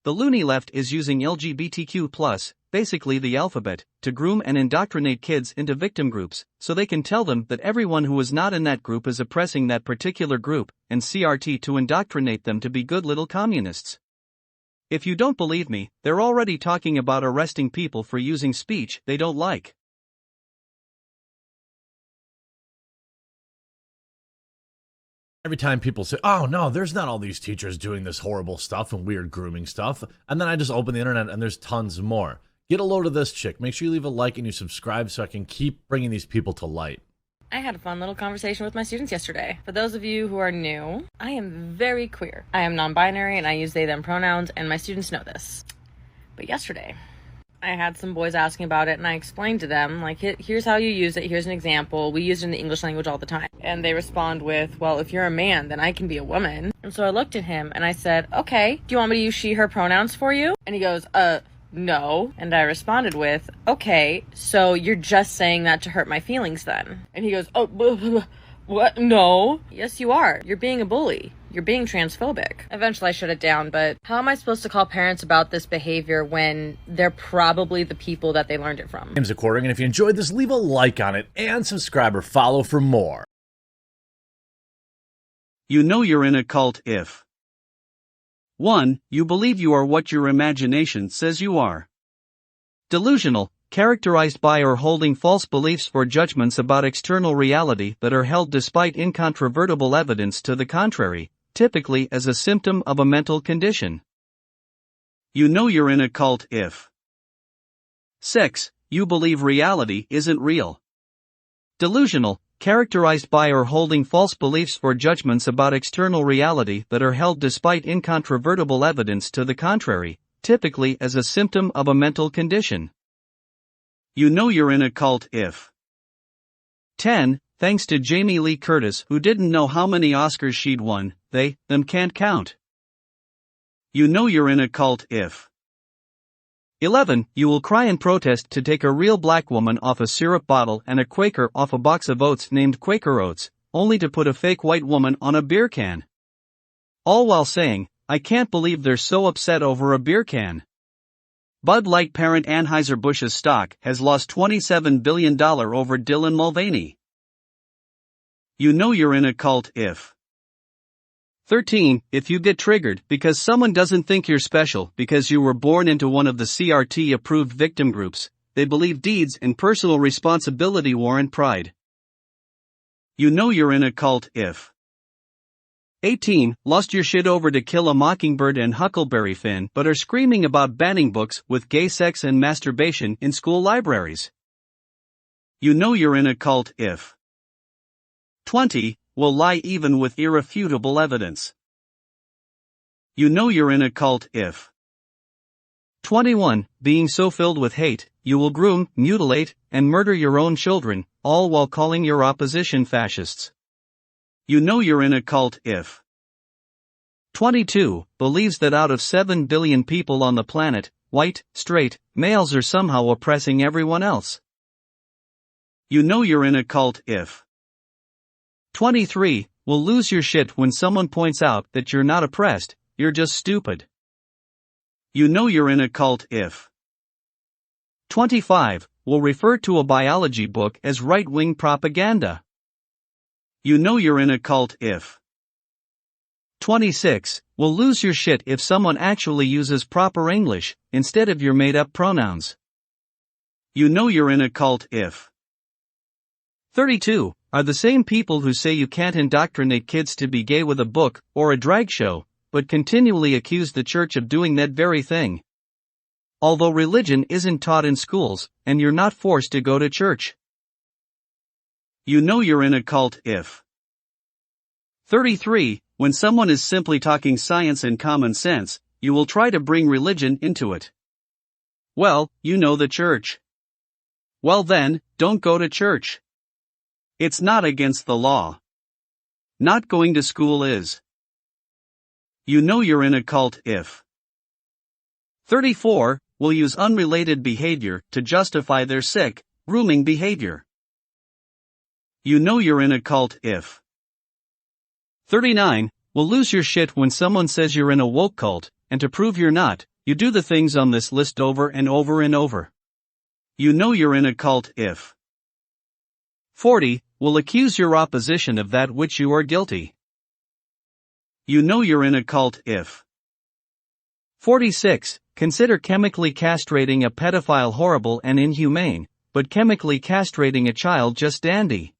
The loony left is using LGBTQ+, basically the alphabet, to groom and indoctrinate kids into victim groups, so they can tell them that everyone who is not in that group is oppressing that particular group, and CRT to indoctrinate them to be good little communists. If you don't believe me, they're already talking about arresting people for using speech they don't like. Every time people say, oh no, there's not all these teachers doing this horrible stuff and weird grooming stuff, and then I just open the internet and there's tons more. Get a load of this chick. Make sure you leave a like and you subscribe so I can keep bringing these people to light. I had a fun little conversation with my students yesterday. For those of you who are new, I am very queer. I am non-binary and I use they, them pronouns, and my students know this. But yesterday, I had some boys asking about it and I explained to them, like, here's how you use it, here's an example, we use it in the English language all the time. And they respond with, well, if you're a man, then I can be a woman. And so I looked at him and I said, okay, do you want me to use she, her pronouns for you? And he goes, no. And I responded with, okay, so you're just saying that to hurt my feelings then? And he goes, oh, what? No. Yes, you are. You're being a bully. You're being transphobic. Eventually I shut it down, but how am I supposed to call parents about this behavior when they're probably the people that they learned it from? My name's According, and if you enjoyed this, leave a like on it and subscribe or follow for more. You know you're in a cult if 1. You believe you are what your imagination says you are. Delusional, characterized by or holding false beliefs or judgments about external reality that are held despite incontrovertible evidence to the contrary, typically as a symptom of a mental condition. You know you're in a cult if 6. You believe reality isn't real. Delusional, characterized by or holding false beliefs or judgments about external reality that are held despite incontrovertible evidence to the contrary, typically as a symptom of a mental condition. You know you're in a cult if 10. Thanks to Jamie Lee Curtis, who didn't know how many Oscars she'd won, they, them can't count. You know you're in a cult if 11. You will cry in protest to take a real black woman off a syrup bottle and a Quaker off a box of oats named Quaker Oats, only to put a fake white woman on a beer can. All while saying, I can't believe they're so upset over a beer can. Bud Light parent Anheuser-Busch's stock has lost $27 billion over Dylan Mulvaney. You know you're in a cult if 13. If you get triggered because someone doesn't think you're special because you were born into one of the CRT-approved victim groups, they believe deeds and personal responsibility warrant pride. You know you're in a cult if 18. Lost your shit over To Kill a Mockingbird and Huckleberry Finn but are screaming about banning books with gay sex and masturbation in school libraries. You know you're in a cult if 20. Will lie even with irrefutable evidence. You know you're in a cult if 21. Being so filled with hate, you will groom, mutilate, and murder your own children, all while calling your opposition fascists. You know you're in a cult if 22. Believes that out of 7 billion people on the planet, white, straight, males are somehow oppressing everyone else. You know you're in a cult if 23. Will lose your shit when someone points out that you're not oppressed, you're just stupid. You know you're in a cult if 25. Will refer to a biology book as right-wing propaganda. You know you're in a cult if 26. Will lose your shit if someone actually uses proper English instead of your made-up pronouns. You know you're in a cult if 32. Are the same people who say you can't indoctrinate kids to be gay with a book or a drag show, but continually accuse the church of doing that very thing. Although religion isn't taught in schools, and you're not forced to go to church. You know you're in a cult if 33. When someone is simply talking science and common sense, you will try to bring religion into it. Well, you know the church. Well then, don't go to church. It's not against the law. Not going to school is. You know you're in a cult if 34. Will use unrelated behavior to justify their sick, grooming behavior. You know you're in a cult if 39. Will lose your shit when someone says you're in a woke cult, and to prove you're not, You do the things on this list over and over and over. You know you're in a cult if 40. Will accuse your opposition of that which you are guilty. You know you're in a cult if 46. Consider chemically castrating a pedophile horrible and inhumane, but chemically castrating a child just dandy.